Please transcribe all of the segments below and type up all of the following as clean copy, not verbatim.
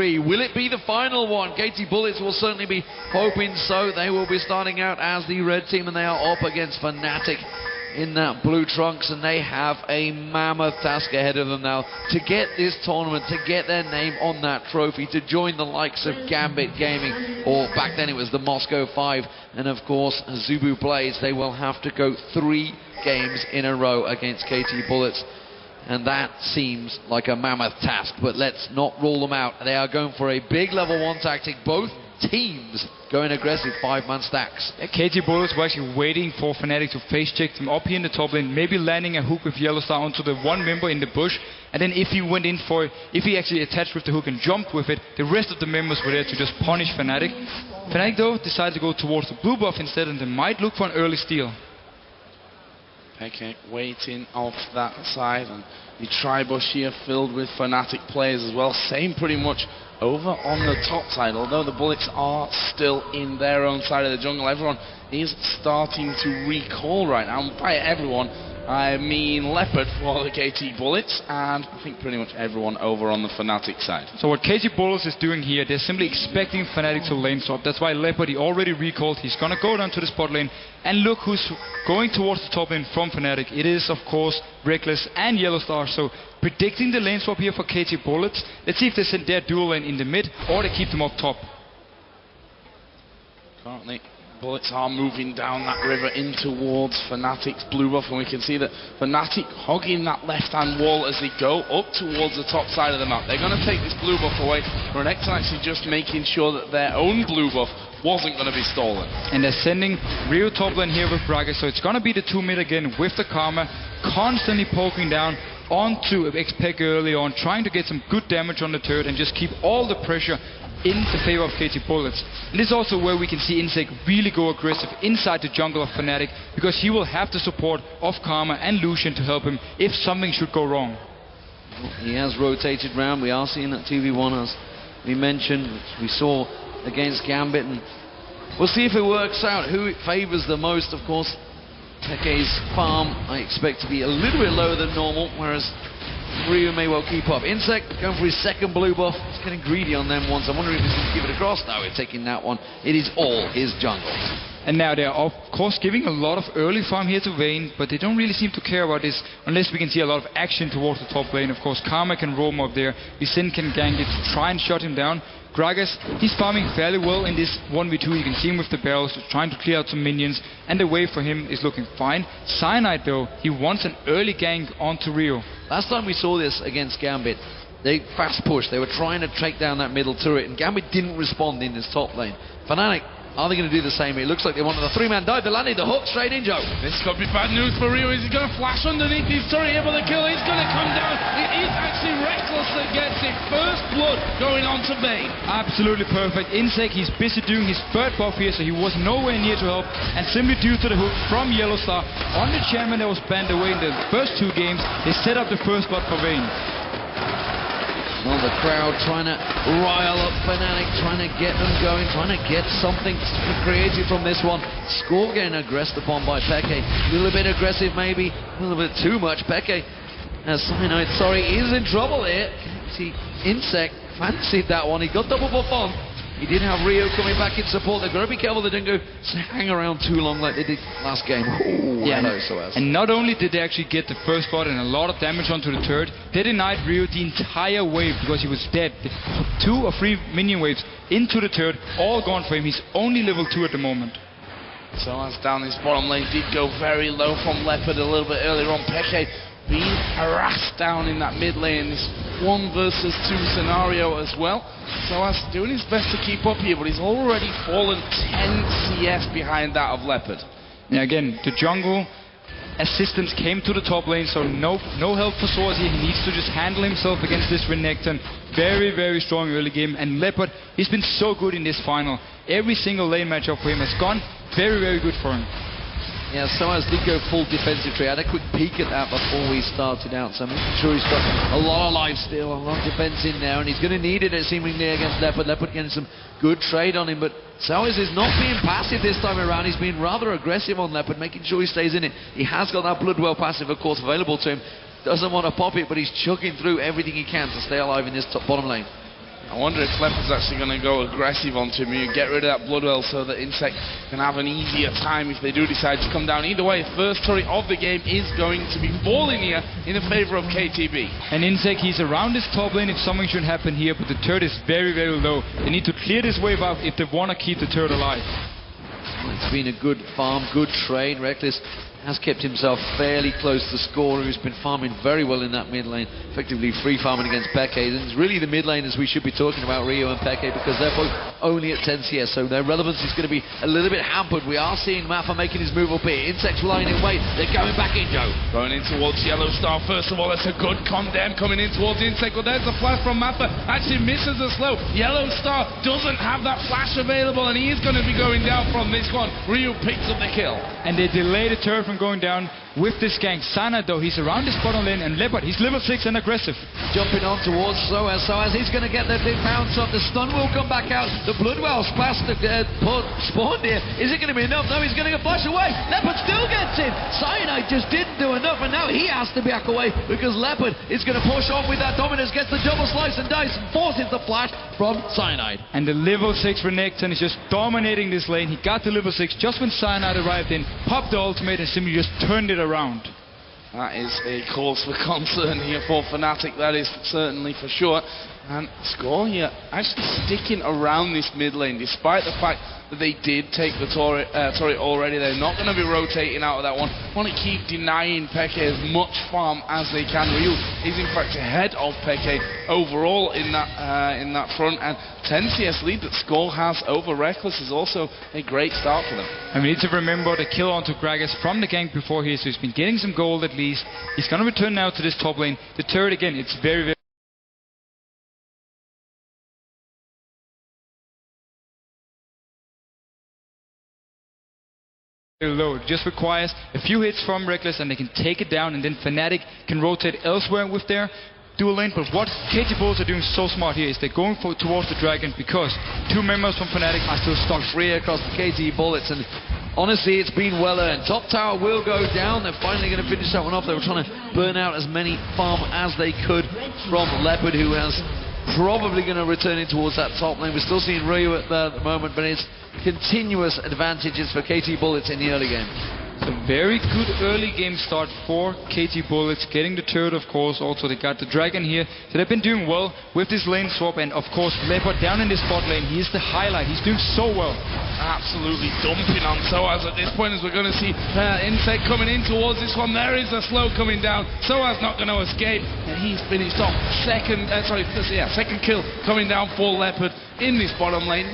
Will it be the final one? KT Bullets will certainly be hoping so. They will be starting out as the red team, and they are up against Fnatic in that blue trunks, and they have a mammoth task ahead of them now to get this tournament, to get their name on that trophy, to join the likes of Gambit Gaming, or back then it was the Moscow 5, and of course Zubu Blades. They will have to go 3 games in a row against KT Bullets, and that seems like a mammoth task, but let's not rule them out. They are going for a big level 1 tactic, both teams going aggressive 5-man stacks. KT Bullets were actually waiting for Fnatic to face check them up here in the top lane, maybe landing a hook with YellowStar onto the one member in the bush, and then if he actually attached with the hook and jumped with it, the rest of the members were there to just punish Fnatic. Fnatic though decided to go towards the blue buff instead, and they might look for an early steal. Okay, waiting off that side, and the tri-bush here filled with Fnatic players as well. Same pretty much over on the top side, although the Bullets are still in their own side of the jungle. Everyone is starting to recall right now, and by everyone I mean Leopard for the KT Bullets, and I think pretty much everyone over on the Fnatic side. So what KT Bullets is doing here, they're simply expecting Fnatic to lane swap. That's why Leopard, he already recalled, he's gonna go down to the spot lane, and look who's going towards the top lane from Fnatic. It is of course Rekkles and YellowStar, so predicting the lane swap here for KT Bullets. Let's see if they send their dual lane in the mid, or they keep them up top. Currently Bullets are moving down that river in towards Fnatic's blue buff, and we can see that Fnatic hogging that left-hand wall as they go up towards the top side of the map. They're going to take this blue buff away. Renekton actually just making sure that their own blue buff wasn't going to be stolen. And they're sending Rio top lane here with Gragas, so it's going to be the 2 mid again with the Karma, constantly poking down onto xPeke early on, trying to get some good damage on the turret and just keep all the pressure in the favor of KT Bullets. And this is also where we can see Insec really go aggressive inside the jungle of Fnatic, because he will have the support of Karma and Lucian to help him if something should go wrong. He has rotated round. We are seeing that 2v1 as we mentioned, which we saw against Gambit, and we'll see if it works out, who it favours the most. Of course, Peke's farm I expect to be a little bit lower than normal, whereas Ryu may well keep up. Insec going for his second blue buff. He's getting greedy on them ones. I'm wondering if he's going to give it across. No, we're taking that one. It is all his jungle. And now they are of course giving a lot of early farm here to Vayne, but they don't really seem to care about this unless we can see a lot of action towards the top lane. Of course Karma can roam up there, Sin can gank it to try and shut him down. Gragas, he's farming fairly well in this 1v2. You can see him with the barrels, just trying to clear out some minions, and the wave for him is looking fine. Cyanide though, he wants an early gank onto Rio. Last time we saw this against Gambit, they fast pushed. They were trying to take down that middle turret, and Gambit didn't respond in this top lane. Fnatic, are they going to do the same? It looks like they wanted the 3-man dive. They landed the hook straight in, Joe. This could be bad news for Rio. Is he going to flash underneath his turret here for the kill? He's going to come down. It is actually Rekkles that gets it. First blood going on to Vayne. Absolutely perfect. Insec, he's busy doing his third buff here, so he was nowhere near to help, and simply due to the hook from YellowStar on the champion that was banned away in the first 2 games, they set up the first blood for Vayne. Well, the crowd trying to rile up Fnatic, trying to get them going, trying to get something creative from this one. Score getting aggressed upon by Peke. A little bit aggressive maybe, a little bit too much. Peke, Cyanide, sorry, is in trouble here. See, Insec fancied that one. He got double buff on. He did have Rio coming back in support. They've got to be careful they don't go hang around too long like they did last game. Ooh, yeah, hello, Soaz. And not only did they actually get the first blood and a lot of damage onto the turret, they denied Rio the entire wave because he was dead. They put 2 or 3 minion waves into the turret, all gone for him. He's only level 2 at the moment. Soaz down his bottom lane did go very low from Leopard a little bit earlier on. Peke being harassed down in that mid lane in this 1 versus 2 scenario as well. Soaz doing his best to keep up here, but he's already fallen 10 CS behind that of Leopard. Yeah, again, the jungle assistance came to the top lane, so no help for Soaz here. He needs to just handle himself against this Renekton. Very, very strong early game, and Leopard, he's been so good in this final. Every single lane matchup for him has gone very, very good for him. Yeah, Soaz did go full defensive tree. I had a quick peek at that before we started out, so I'm making sure he's got a lot of life still, a lot of defense in there, and he's going to need it seemingly against Leopard. Leopard getting some good trade on him, but Soaz is not being passive this time around. He's been rather aggressive on Leopard, making sure he stays in it. He has got that Bloodwell passive, of course, available to him. Doesn't want to pop it, but he's chucking through everything he can to stay alive in this top bottom lane. I wonder if Leopard's actually going to go aggressive onto him and get rid of that Bloodwell so that Insec can have an easier time if they do decide to come down. Either way, first turret of the game is going to be falling here in the favour of KTB. And Insec, he's around his top lane if something should happen here, but the turret is very, very low. They need to clear this wave out if they want to keep the turret alive. It's been a good farm, good trade. Rekkles has kept himself fairly close to the scorer, who's been farming very well in that mid lane, effectively free farming against xPeke. And it's really the mid laners we should be talking about, Rio and xPeke, because they're both only at 10 CS, so their relevance is going to be a little bit hampered. We are seeing Mafa making his move up here. Insec's lying in wait. They're going back in, Joe. Going in towards YellowStar. First of all, that's a good condemn coming in towards Insec. Well, there's the flash from Mafa. Actually misses the slow. YellowStar doesn't have that flash available, and he is going to be going down from this one. Rio picks up the kill. And they delay the turret from going down with this gank. Cyanide, though, he's around his bottom lane, and Leopard, he's level 6 and aggressive. Jumping on towards Soaz. Soaz, he's going to get the big bounce up. The stun will come back out. The Bloodwell splash spawned here. Is it going to be enough? No, he's going to get flashed away. Leopard still gets in. Cyanide just didn't do enough, and now he has to back away because Leopard is going to push on with that dominance, gets the double slice and dice, and forces the flash from Cyanide. And the level 6 Renekton is just dominating this lane. He got to level 6 just when Cyanide arrived in, popped the ultimate, and simply just turned it around. That is a cause for concern here for Fnatic, that is certainly for sure. And Score here actually sticking around this mid lane, despite the fact that they did take the turret already. They're not going to be rotating out of that one. Want to keep denying xPeke as much farm as they can. Ryu is in fact ahead of xPeke overall in that front, and 10 CS lead that Score has over Rekkles is also a great start for them. And we need to remember the kill onto Gragas from the gank before here, so he's been getting some gold at least. He's going to return now to this top lane. The turret again, it's very, very low. It just requires a few hits from Rekkles and they can take it down, and then Fnatic can rotate elsewhere with their dual lane. But what KT Bulls are doing so smart here is they're going towards the dragon, because two members from Fnatic are still stuck free across the KT bullets, and honestly it's been well earned. Top tower will go down. They're finally going to finish that one off. They were trying to burn out as many farm as they could from Leopard, who has probably going to return in towards that top lane. We're still seeing Ryu at the moment, but it's continuous advantages for KT Bullets in the early game. A very good early game start for KT Bullets, getting the turret of course. Also they got the dragon here, so they've been doing well with this lane swap. And of course Leopard down in this bot lane, he is the highlight. He's doing so well. Absolutely dumping on Soaz at this point, as we're going to see Insec coming in towards this one. There is a slow coming down. Soaz not going to escape, and he's finished off. Second kill coming down for Leopard in this bottom lane.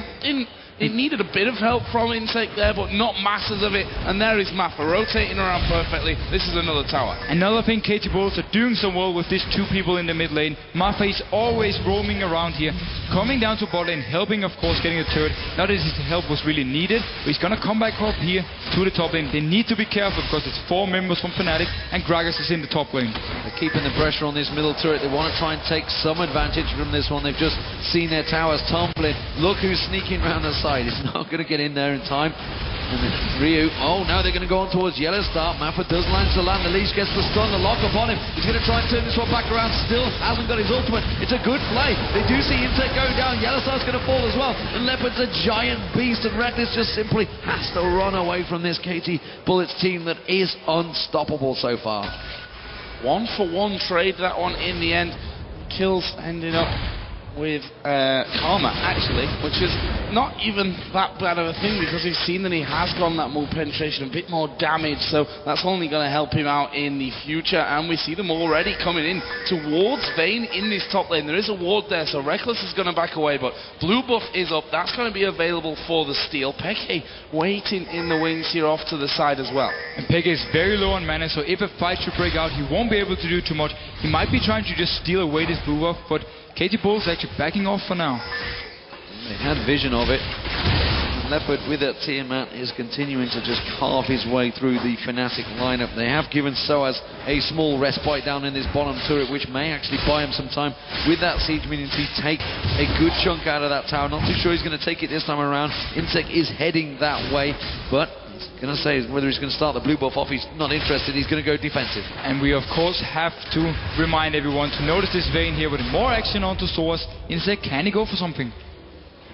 It needed a bit of help from Insec there, but not masses of it. And there is Mafa rotating around perfectly. This is another tower. Another thing, KT Bulls are doing so well with these two people in the mid lane. Mafa is always roaming around here, coming down to bot lane, helping of course getting the turret. Not that his help was really needed, but he's gonna come back up here to the top lane. They need to be careful because it's 4 members from Fnatic and Gragas is in the top lane. They're keeping the pressure on this middle turret. They want to try and take some advantage from this one. They've just seen their towers tumbling. Look who's sneaking around the side. He's not going to get in there in time. And then Ryu, oh, now they're going to go on towards YellowStar. Mafa does land to land. The leash gets the stun, the lock upon him. He's going to try and turn this one back around. Still hasn't got his ultimate. It's a good play. They do see Insec going down. YellowStar's going to fall as well. And Leopard's a giant beast, and Rekkles just simply has to run away from this KT Bullets team that is unstoppable so far. 1-for-1 trade, that one in the end. Kills ending up with Karma, actually, which is not even that bad of a thing, because we've seen that he has gotten that more penetration, a bit more damage, so that's only going to help him out in the future. And we see them already coming in towards Vayne in this top lane. There is a ward there, so Rekkles is going to back away, but blue buff is up. That's going to be available for the steal. xPeke waiting in the wings here off to the side as well. And xPeke is very low on mana, so if a fight should break out, he won't be able to do too much. He might be trying to just steal away this blue buff, but KT Bulls actually backing off for now. They had vision of it. Leopard with that Tiamat is continuing to just carve his way through the Fnatic lineup. They have given Soaz a small respite down in this bottom turret, which may actually buy him some time with that siege, meaning to take a good chunk out of that tower. Not too sure he's going to take it this time around. Insec is heading that way, but Going to say whether he's going to start the blue buff off, he's not interested, he's going to go defensive. And we of course have to remind everyone to notice this Vayne here with more action onto Soaz. Insec, can he go for something?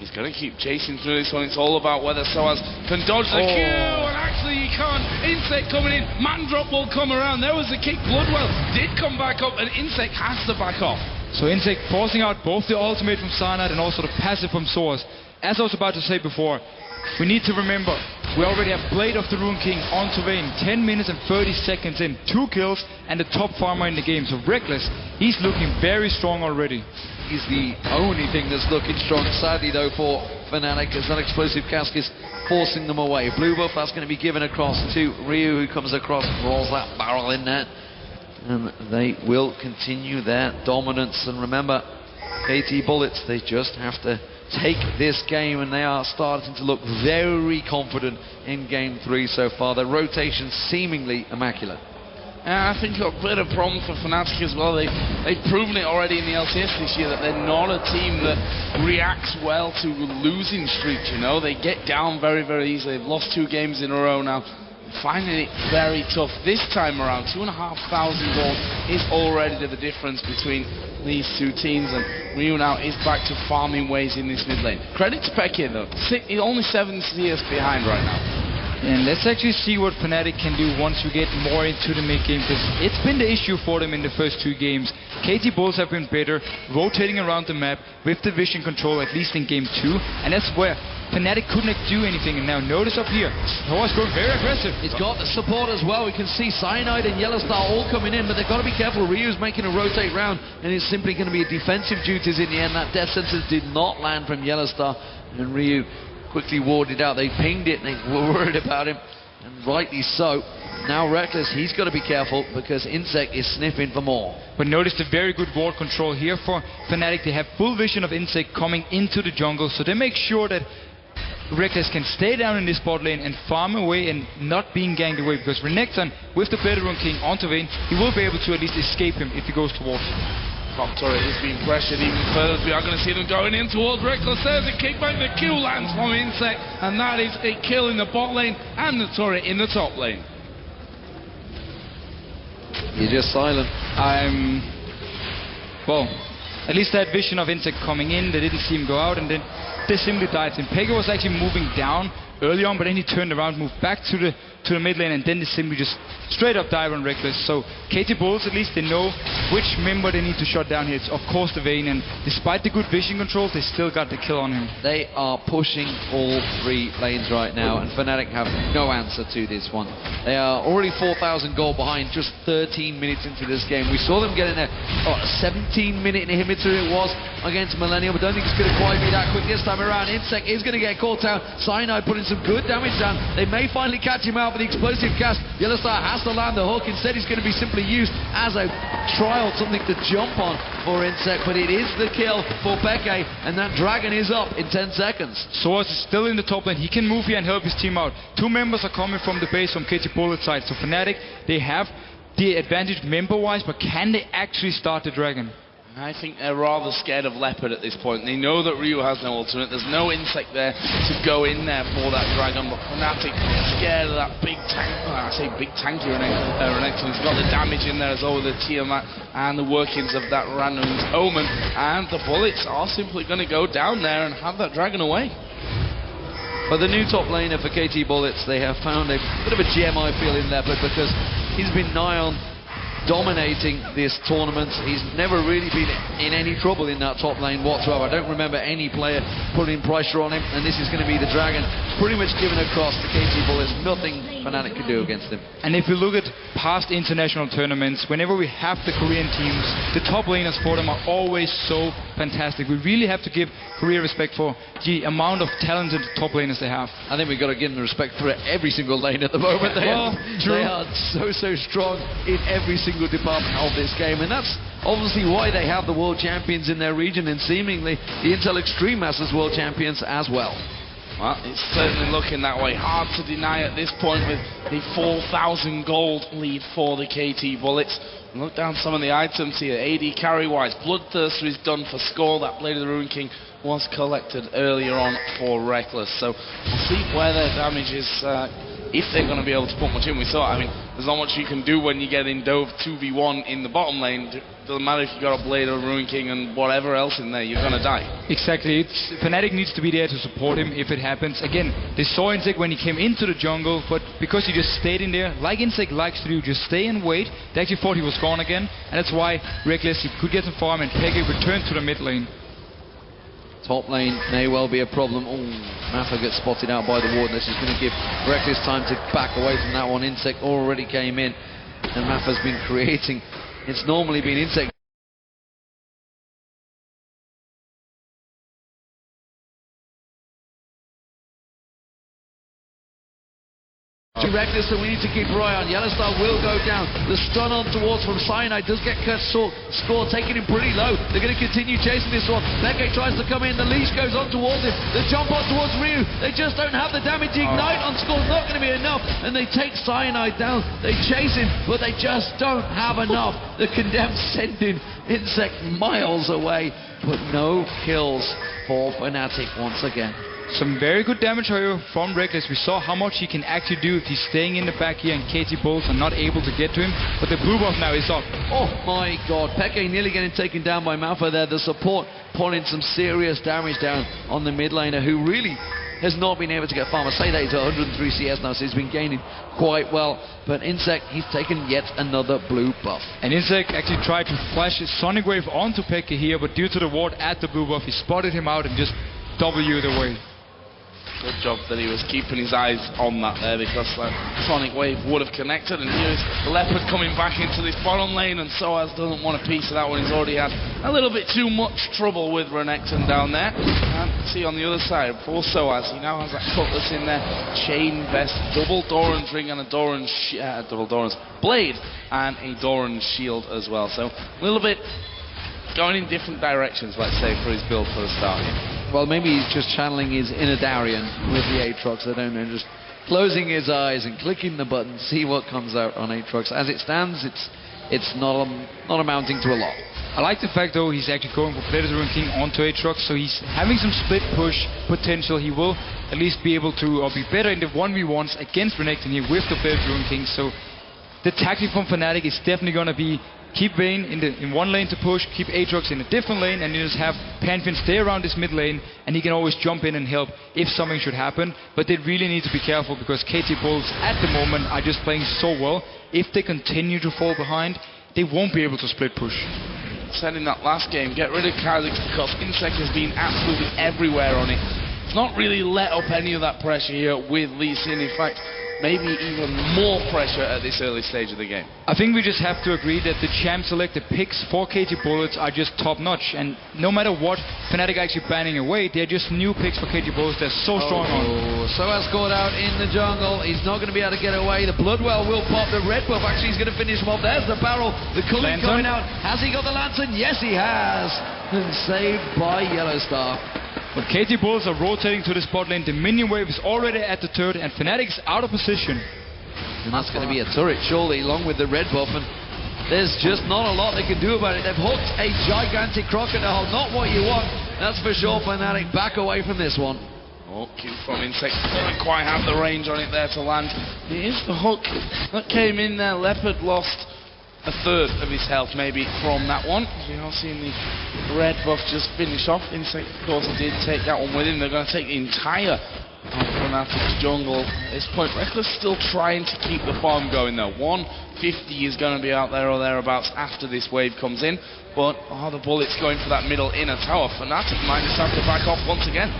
He's going to keep chasing through this one. It's all about whether Soaz can dodge the Q, and actually he can't. Insec coming in, man drop will come around. There was the kick. Bloodwell did come back up, and Insec has to back off. So Insec forcing out both the ultimate from Cyanide and also the passive from Soaz. As I was about to say before, we need to remember, we already have Blade of the Rune King onto Vayne, 10 minutes and 30 seconds in, 2 kills, and the top farmer in the game. So Rekkles, he's looking very strong already. He's the only thing that's looking strong. Sadly though for Fnatic, as that explosive cask is forcing them away. Blue buff, that's going to be given across to Ryu, who comes across, rolls that barrel in there. And they will continue their dominance. And remember, KT Bullets, they just have to take this game, and they are starting to look very confident in game 3 so far. Their rotation seemingly immaculate. I think a bit of problem for Fnatic as well. They've proven it already in the LCS this year that they're not a team that reacts well to losing streaks, you know. They get down very, very easily. They've lost 2 games in a row now. Finding it very tough this time around. 2,500 gold is already the difference between these 2 teams, and Ryu now is back to farming ways in this mid lane. Credit to xPeke though, he's only 7 CS behind right now. And let's actually see what Fnatic can do once we get more into the mid game, because it's been the issue for them in the first 2 games. KT Bulls have been better, rotating around the map with the vision control, at least in game 2, and that's where Fnatic couldn't do anything. And now notice up here, Soaz going very aggressive. He's got the support as well. We can see Cyanide and YellowStar all coming in, but they've got to be careful. Ryu's making a rotate round, and it's simply going to be defensive duties in the end. That death sentence did not land from YellowStar, and Ryu quickly warded out. They pinged it, and they were worried about him, and rightly so. Now Rekkles, he's got to be careful because Insec is sniffing for more. But notice the very good ward control here for Fnatic. They have full vision of Insec coming into the jungle, so they make sure that Rekkles can stay down in this bot lane and farm away and not being ganked away, because Renekton with the Blade of the Rune King onto Vayne, he will be able to at least escape him if he goes towards him. Top turret is being pressured even further. We are going to see them going in towards Rekkles. There's a kickback. The Q lands from Insec, and that is a kill in the bot lane and the turret in the top lane. You're just silent. Well, at least that vision of Insec coming in, they didn't see him go out, and then they simply died. And xPeke was actually moving down early on, but then he turned around, moved back to the mid lane, and then they simply just straight up dive on Rekkles. So KT Bulls, at least they know which member they need to shut down here. It's of course the Vayne, and despite the good vision controls, they still got the kill on him. They are pushing all 3 lanes right now, and Fnatic have no answer to this one. They are already 4,000 gold behind just 13 minutes into this game. We saw them get in there, a 17-minute inhibitor it was against Millennium, but don't think it's going to quite be that quick this time around. Insec is going to get caught out. Cyanide putting some good damage down. They may finally catch him out with the explosive cast. YellowStar has to land the hook. Instead, he's going to be simply used as a trial, something to jump on for Insec, but it is the kill for xPeke, and that dragon is up in 10 seconds. Soaz is still in the top lane. He can move here and help his team out. 2 members are coming from the base from KT Bullet's side. So Fnatic, they have the advantage member-wise, but can they actually start the dragon? I think they're rather scared of Leopard at this point. They know that Ryu has no ultimate. There's no Insec there to go in there for that dragon, but Fnatic scared of that big tank. I say big tanky Renekton. He's got the damage in there as well with the Tiamat and the workings of that random Omen, and the Bullets are simply going to go down there and have that dragon away. But the new top laner for KT Bullets, they have found a bit of a gem, I feel, in Leopard, because he's been nigh on dominating this tournament. He's never really been in any trouble in that top lane whatsoever. I don't remember any player putting pressure on him, and this is going to be the dragon pretty much given across to KT Bullets. Nothing Fnatic could do against him. And if we look at past international tournaments, whenever we have the Korean teams, the top laners for them are always so fantastic. We really have to give Korea respect for the amount of talented top laners they have. I think we've got to give them respect for every single lane at the moment. They are so strong in every single department of this game, and that's obviously why they have the world champions in their region, and seemingly the Intel Extreme Masters world champions as well. Well, it's certainly looking that way. Hard to deny at this point with the 4,000 gold lead for the KT Bullets. Look down some of the items here. AD carry-wise, Bloodthirster is done for score. That Blade of the Rune King was collected earlier on for Rekkles. So we'll see where their damage is if they're going to be able to put much in. We saw, I mean, there's not much you can do when you get in dove 2v1 in the bottom lane. Doesn't matter if you got a Blade or a Ruin King and whatever else in there, you're going to die. Exactly. Fnatic needs to be there to support him if it happens. Again, they saw Insec when he came into the jungle, but because he just stayed in there, like Insec likes to do, just stay and wait. They actually thought he was gone again, and that's why Rekkles, he could get some farm, and xPeke returned to the mid lane. Top lane may well be a problem. Oh, Mafa gets spotted out by the ward. This is going to give Rekkles time to back away from that one. Insec already came in, and Mafa's been creating. It's normally been Insec. Rekkles that we need to keep our eye on. YellowStar will go down. The stun on towards from Cyanide does get cut short. Score taking him pretty low. They're going to continue chasing this one. xPeke tries to come in. The leash goes on towards him. The jump on towards Ryu. They just don't have the damage. The ignite on Score's not going to be enough. And they take Cyanide down. They chase him, but they just don't have enough. The Condemned sending Insec miles away, but no kills for Fnatic once again. Some very good damage here from Rekkles. We saw how much he can actually do if he's staying in the back here and KT Bulls are not able to get to him. But the blue buff now is up. Oh my god, xPeke nearly getting taken down by Mafa there. The support pulling some serious damage down on the mid laner, who really has not been able to get farm. I say that he's 103 CS now, so he's been gaining quite well. But Insec, he's taken yet another blue buff. And Insec actually tried to flash his Sonic Wave onto xPeke here, but due to the ward at the blue buff, he spotted him out and just W'd away. Good job that he was keeping his eyes on that there, because Sonic Wave would have connected, and here's Leopard coming back into this bottom lane, and Soaz doesn't want a piece of that one. He's already had a little bit too much trouble with Renekton down there. And see on the other side, for Soaz, he now has that Cutlass in there, Chain Vest, double Doran's Ring and a Doran's double Doran's Blade, and a Doran's Shield as well. So a little bit going in different directions, let's say, for his build for the start here. Well, maybe he's just channeling his inner Darian with the Aatrox, I don't know, just closing his eyes and clicking the button, see what comes out on Aatrox. As it stands, it's not amounting to a lot. I like the fact, though, he's actually going for Predator and King onto Aatrox, so he's having some split push potential. He will at least be able to, or be better in the 1v1s against Renekton here with the Predator and King. So the tactic from Fnatic is definitely going to be keep Vayne in one lane to push, keep Aatrox in a different lane, and you just have Phanteon stay around this mid lane, and he can always jump in and help if something should happen. But they really need to be careful, because KT Bulls at the moment are just playing so well. If they continue to fall behind, they won't be able to split push. Said in that last game, get rid of Kha'Zix, because Insec has been absolutely everywhere on it. It's not really let up any of that pressure here with Lee Sin. In fact, maybe even more pressure at this early stage of the game. I think we just have to agree that the champ selected picks for KT Bullets are just top notch, and no matter what Fnatic are actually banning away, they're just new picks for KT Bullets. They're so strong on. Soaz scored out in the jungle. He's not going to be able to get away. The Bloodwell will pop. The red buff actually is going to finish him off. There's the barrel. The Culling coming out. Has he got the Lantern? Yes, he has. And saved by YellowStar. But KT Bulls are rotating to the spot lane. The minion wave is already at the turret, and Fnatic's out of position. And that's going to be a turret, surely, along with the red buff. And there's just not a lot they can do about it. They've hooked a gigantic crocodile. Not what you want, that's for sure. Fnatic back away from this one. Oh, Q from Insec. Doesn't quite have the range on it there to land. Here's the hook that came in there. Leopard lost a third of his health maybe from that one. You know, seeing the red buff just finish off. Insec, of course, did take that one with him. They're going to take the entire Fnatic's jungle at this point. Rekkles still trying to keep the farm going though. 150 is going to be out there or thereabouts after this wave comes in. But the bullets going for that middle inner tower. Fnatic might just have to back off once again.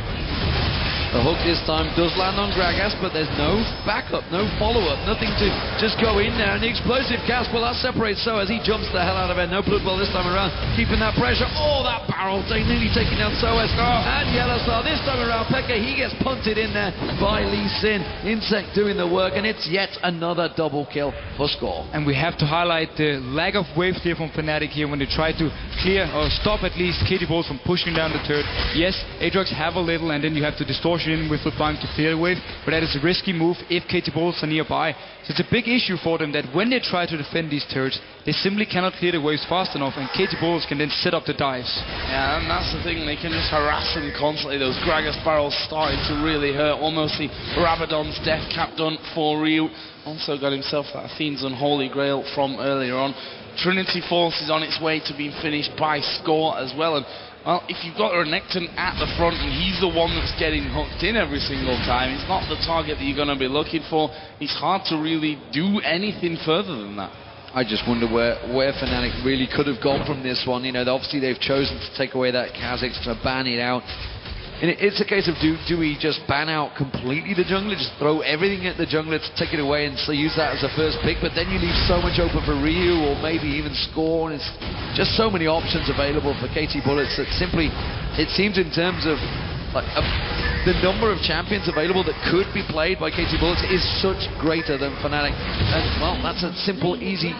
The hook this time does land on Gragas, but there's no backup, no follow-up, nothing to just go in there. And the explosive cast, well, that separates Soaz. He jumps the hell out of it. No blood ball this time around, keeping that pressure. Oh, that barrel, they nearly taking down Soaz. And YellowStar this time around. xPeke, he gets punted in there by Lee Sin. Insec doing the work, and it's yet another double kill for Score. And we have to highlight the lack of wave clear from Fnatic here when they try to clear or stop at least KT Bulls from pushing down the turret. Yes, Aatrox have a little, and then you have to distortion pushing in with LeBlanc to clear the wave, but that is a risky move if KT Bullets are nearby. So it's a big issue for them that when they try to defend these turrets, they simply cannot clear the waves fast enough, and KT Bullets can then set up the dives. Yeah, and that's the thing, they can just harass them constantly. Those Gragas barrels starting to really hurt. Almost the Rabadon's death cap done for Ryu. Also got himself that Athene's Unholy Grail from earlier on. Trinity Force is on its way to being finished by Score as well. And well, if you've got Renekton at the front and he's the one that's getting hooked in every single time, he's not the target that you're going to be looking for. It's hard to really do anything further than that. I just wonder where Fnatic really could have gone from this one. You know, obviously they've chosen to take away that Kha'Zix, to ban it out. And it's a case of do we just ban out completely the jungler, just throw everything at the jungler to take it away and so use that as a first pick, but then you leave so much open for Ryu or maybe even Score, and it's just so many options available for KT Bullets that simply, it seems in terms of like the number of champions available that could be played by KT Bullets is such greater than Fnatic. And well, that's a simple, easy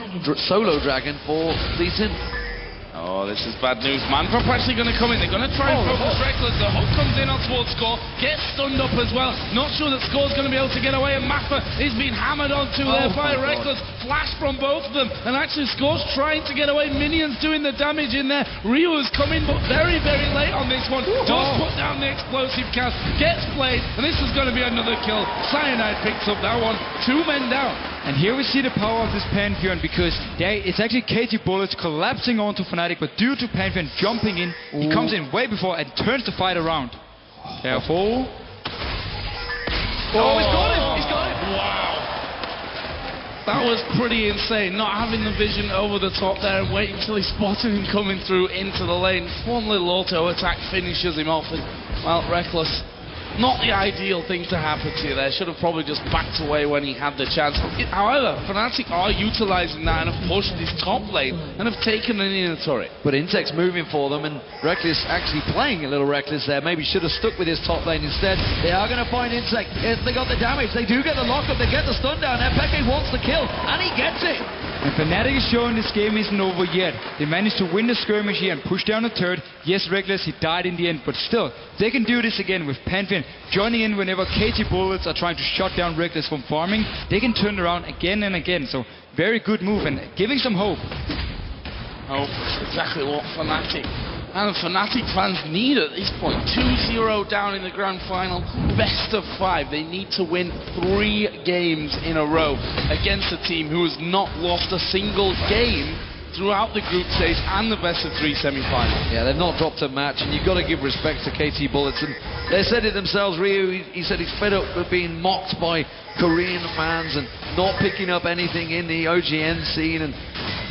solo dragon for Lee Sin. Oh, this is bad news. Mafa actually going to come in. They're going to try and focus Rekkles. The hook comes in on towards Score. Gets stunned up as well. Not sure that Score's going to be able to get away. And Mafa is being hammered onto there by Rekkles. Flash from both of them. And actually Score's trying to get away. Minions doing the damage in there. Ryu has come in, but very, very late on this one. Does put down the explosive cast. Gets played. And this is going to be another kill. Cyanide picks up that one. 2 men down. And here we see the power of this Phanteon, because it's actually KT Bullets collapsing onto Fnatic, but due to Phanteon jumping in, he comes in way before and turns the fight around. Careful. Oh, he's got him! He's got him! Wow. That was pretty insane, not having the vision over the top there and waiting until he spotted him coming through into the lane. One little auto attack finishes him off, and, well, Rekkles. Not the ideal thing to happen to you there. Should have probably just backed away when he had the chance. However, Fnatic are utilising that and have pushed this top lane and have taken an inner turret. But Insec's moving for them, and Rekkles actually playing a little reckless there. Maybe should have stuck with his top lane instead. They are going to find Insec. They got the damage. They do get the lockup. They get the stun down. xPeke wants the kill, and he gets it. And Fnatic is showing this game isn't over yet. They managed to win the skirmish here and push down a turret. Yes, Rekkles, he died in the end, but still, they can do this again with Phanteon joining in whenever KT Bullets are trying to shut down Rekkles from farming. They can turn around again and again, so very good move and giving some hope. Oh, that's exactly what Fnatic and Fnatic fans need at this point. 2-0 down in the grand final, best of 5. They need to win 3 games in a row against a team who has not lost a single game throughout the group stage and the best of 3 semi-finals. Yeah, they've not dropped a match, and you've got to give respect to KT Bullets. And they said it themselves. Ryu, he said he's fed up with being mocked by Korean fans and not picking up anything in the OGN scene, and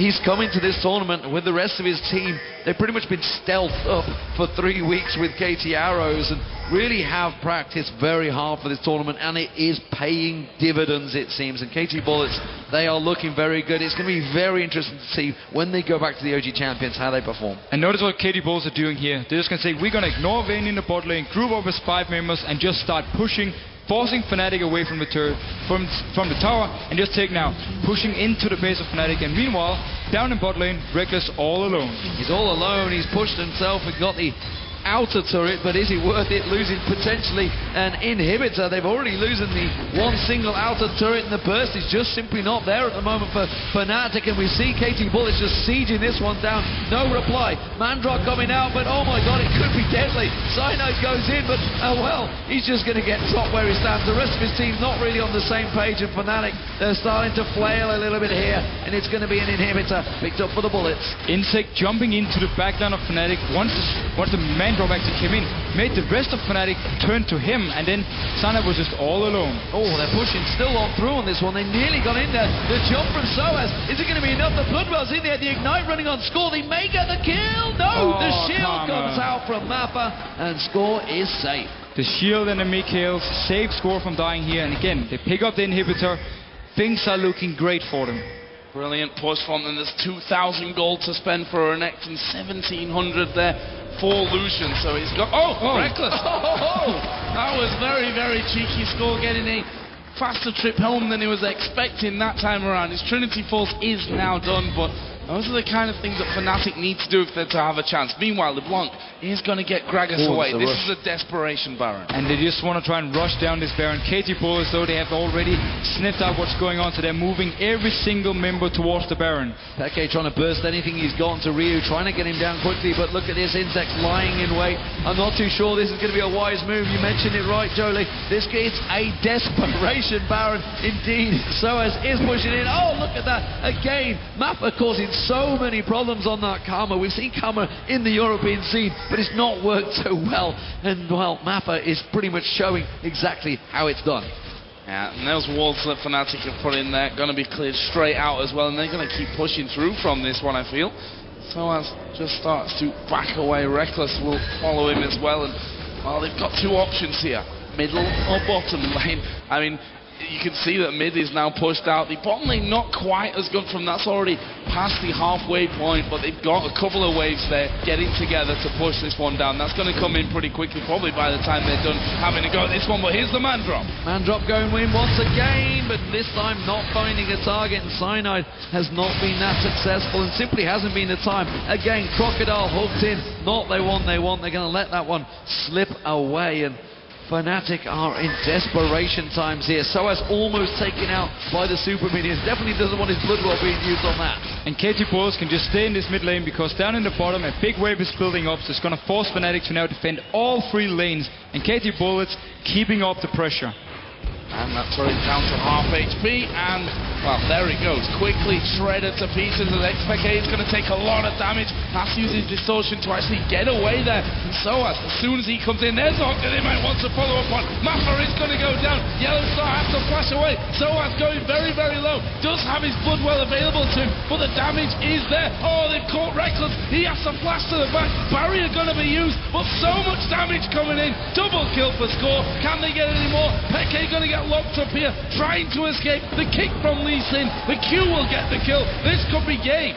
he's coming to this tournament with the rest of his team. They've pretty much been stealthed up for 3 weeks with KT Arrows and really have practiced very hard for this tournament, and it is paying dividends, it seems. And KT Bullets, they are looking very good. It's going to be very interesting to see when they go back to the OG champions how they perform. And notice what KT Bullets are doing here. They're just going to say, we're going to ignore Vayne in the bot lane, group up as 5 members, and just start pushing, forcing Fnatic away from the turret, from the tower, and just take now, pushing into the base of Fnatic. And meanwhile, down in bot lane, Rekkles all alone. He's all alone. He's pushed himself and got the outer turret, but is it worth it, losing potentially an inhibitor? They've already losing the one single outer turret, and the burst is just simply not there at the moment for Fnatic, and we see KT Bullets just sieging this one down. No reply. Mandrock coming out, but oh my god, it could be deadly. Cyanide goes in, but well, he's just going to get dropped where he stands. The rest of his team not really on the same page, and Fnatic, they're starting to flail a little bit here, and it's going to be an inhibitor picked up for the Bullets. Insec jumping into the backline of Fnatic once the man drop actually came in, made the rest of Fnatic turn to him, and then Cyanide was just all alone. Oh, they're pushing still on through on this one. They nearly got in there. The jump from Soaz, is it going to be enough? The Bloodwell's in there, the Ignite running on Score. They may get the kill. No, the shield comes out from Mafa, and Score is safe. The shield and the Mikhails save Score from dying here, and again, they pick up the inhibitor. Things are looking great for them. Brilliant push from them. There's 2,000 gold to spend for Renekton, 1,700 there for Lucian. So he's got... Rekkles! That was very, very cheeky. Score getting a faster trip home than he was expecting that time around. His Trinity Force is now done, but Those are the kind of things that Fnatic need to do if they're to have a chance. Meanwhile, LeBlanc is going to get Gragas away. This is a desperation Baron. And they just want to try and rush down this Baron. KT Bullets, though, they have already sniffed out what's going on, so they're moving every single member towards the Baron. Peke trying to burst anything he's got into Ryu, trying to get him down quickly, but look at this, Insec lying in wait. I'm not too sure this is going to be a wise move. You mentioned it right, Jolie. This is a desperation Baron indeed. Soaz is pushing in. Oh, look at that. Again, Mafa causing so many problems on that Karma. We've seen Karma in the European scene, but it's not worked so well. And, well, Mafa is pretty much showing exactly how it's done. Yeah, and those walls that Fnatic have put in there going to be cleared straight out as well, and they're going to keep pushing through from this one, I feel. Soaz just starts to back away. Rekkles will follow him as well, and, well, they've got two options here. Middle or bottom lane. I mean, you can see that mid is now pushed out. The bottom lane not quite as good from that's already past the halfway point, but they've got a couple of waves there getting together to push this one down. That's going to come in pretty quickly, probably by the time they're done having a go at this one. But here's the man drop. Man drop going win once again, but this time not finding a target, and Cyanide has not been that successful and simply hasn't been the time. Again, Crocodile hooked in. Not they want. They're going to let that one slip away, and Fnatic are in desperation times here. Soaz almost taken out by the super minions. Definitely doesn't want his blood rot being used on that. And KT Bullets can just stay in this mid lane, because down in the bottom a big wave is building up, so it's going to force Fnatic to now defend all three lanes, and KT Bullets keeping up the pressure. And that turret down to half HP, and, well, there he goes. Quickly shredded to pieces as xPeke is going to take a lot of damage. Has to use his distortion to actually get away there. And Soaz, as soon as he comes in, there's Octa they might want to follow up on. Mafa is going to go down. YellowStar has to flash away. Soaz going very, very low. Does have his blood well available to him, but the damage is there. Oh, they've caught Rekkles. He has to flash to the back. Barrier going to be used, but so much damage coming in. Double kill for score. Can they get any more? Peke going to get locked up here, trying to escape. The kick from Lucian. The Q will get the kill. This could be game.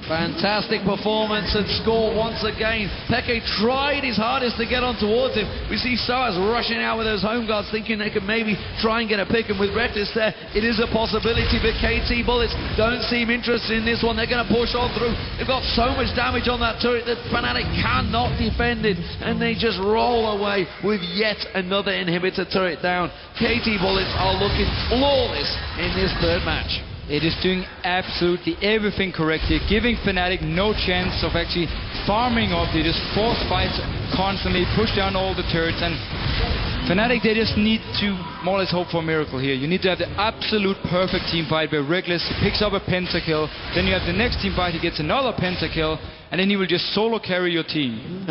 Fantastic performance and score once again. Peke tried his hardest to get on towards him. We see Soaz rushing out with those home guards, thinking they could maybe try and get a pick, and with Rekkles there, it is a possibility, but KT Bullets don't seem interested in this one. They're going to push on through. They've got so much damage on that turret that Fnatic cannot defend it, and they just roll away with yet another inhibitor turret down. KT Bullets are looking flawless in this third match. It is doing absolutely everything correct here, giving Fnatic no chance of actually farming up. They just force fights constantly, push down all the turrets, and Fnatic, they just need to more or less hope for a miracle here. You need to have the absolute perfect team fight where Rekkles picks up a pentakill, then you have the next team fight, he gets another pentakill, and then he will just solo carry your team.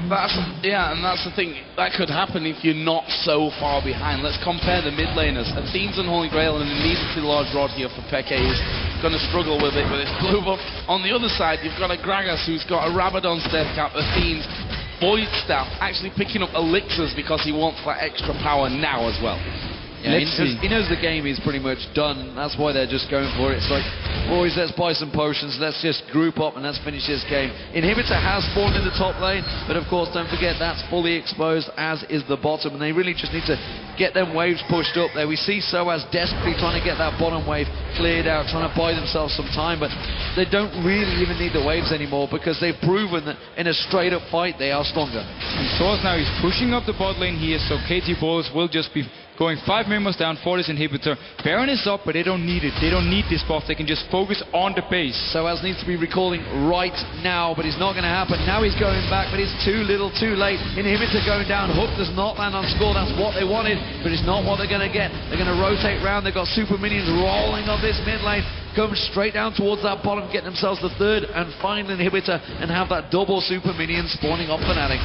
And that's the thing. That could happen if you're not so far behind. Let's compare the mid laners. Athene's and Holy Grail, and an immediately large rod here for Peke is going to struggle with it with his blue buff. On the other side, you've got a Gragas who's got a Rabadon's death cap. Athene's Void Staff, actually picking up elixirs because he wants that extra power now as well. Yeah, he knows the game is pretty much done. That's why they're just going for it. It's like, boys, let's buy some potions. Let's just group up and let's finish this game. Inhibitor has spawned in the top lane, but of course, don't forget that's fully exposed, as is the bottom, and they really just need to get them waves pushed up there. We see Soaz desperately trying to get that bottom wave cleared out, trying to buy themselves some time, but they don't really even need the waves anymore, because they've proven that in a straight-up fight they are stronger. And Soaz now is pushing up the bot lane here, so KT Bullets will just be going 5 members down for this inhibitor. Baron is up, but they don't need it. They don't need this buff. They can just focus on the base. Soaz needs to be recalling right now, but it's not going to happen. Now he's going back, but it's too little, too late. Inhibitor going down. Hook does not land on score. That's what they wanted, but it's not what they're going to get. They're going to rotate round. They've got super minions rolling on this mid lane. Come straight down towards that bottom, get themselves the third and final inhibitor, and have that double super minion spawning off Fnatic.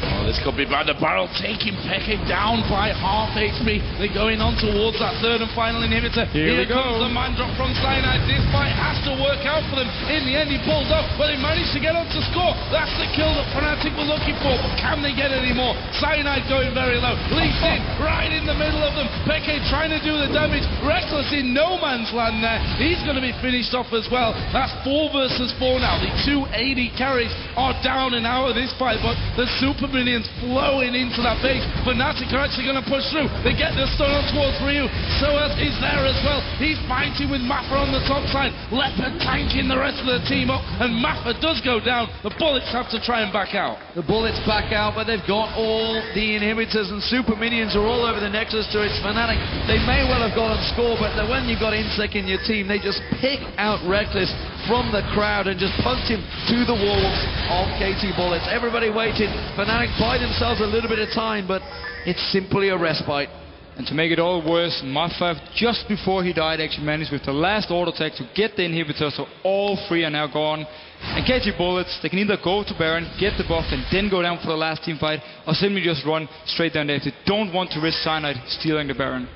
Oh, this could be bad. The barrel taking Peke down by half HP. They're going on towards that third and final inhibitor. Here comes the man drop from Cyanide. This fight has to work out for them. In the end, he pulls off, but they managed to get on to score. That's the kill that Fnatic were looking for, but can they get any more? Cyanide going very low. Leaps in, right in the middle of them. Peke trying to do the damage. Rekkles in no man's land there. He's going to be finished off as well. That's 4 versus 4 now. The 2 AD carries are down and out of this fight, but the super minions minions flowing into that base. Fnatic are actually going to push through. They get the stun on towards Ryu. Soaz is there as well. He's fighting with Mafa on the top side. Leopard tanking the rest of the team up, and Mafa does go down. The bullets have to try and back out. The bullets back out, but they've got all the inhibitors, and super minions are all over the Nexus turrets. Fnatic, they may well have got on score, but when you've got Insec in your team, they just pick out Rekkles from the crowd and just punch him to the walls of KT bullets. Everybody waited. Fnatic buy themselves a little bit of time, but it's simply a respite. And to make it all worse, Mafa, just before he died, actually managed with the last auto attack to get the inhibitor, so all three are now gone. And KT bullets, they can either go to Baron, get the buff, and then go down for the last team fight, or simply just run straight down there if they don't want to risk Cyanide stealing the Baron.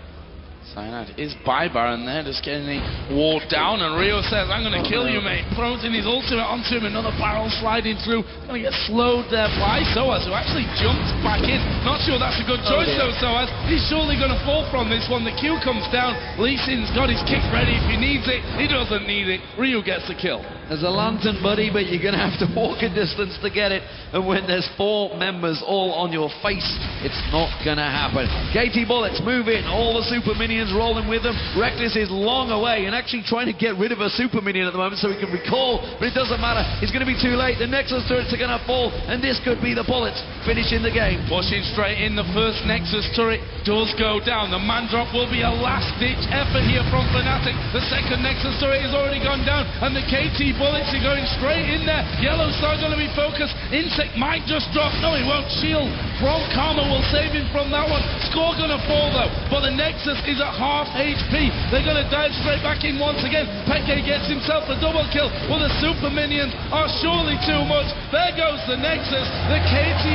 Cyanide is by Baron there, just getting the wall down, and Rio says, I'm going to kill you, mate. Throws in his ultimate onto him, another barrel sliding through. Going to get slowed there by Soaz, who actually jumps back in. Not sure that's a good choice though, Soaz. He's surely going to fall from this one. The Q comes down. Lucian's got his kick ready if he needs it. He doesn't need it. Rio gets the kill. There's a lantern, buddy, but you're going to have to walk a distance to get it. And when there's 4 members all on your face, it's not going to happen. KT bullets move in. All the super minions rolling with them. Rekkles is long away and actually trying to get rid of a super minion at the moment so he can recall, but it doesn't matter. It's going to be too late. The Nexus turrets are going to fall, and this could be the bullets finishing the game. Pushing straight in, the first Nexus turret does go down. The man drop will be a last-ditch effort here from Fnatic. The second Nexus turret has already gone down, and the KT bullets are going straight in there. YellowStar going to be focused. Insec might just drop. No, he won't. Shield from Karma will save him from that one. Score going to fall though, but the Nexus is at half HP. They're going to dive straight back in once again. xPeke gets himself a double kill. Well, the super minions are surely too much. There goes the Nexus. The KT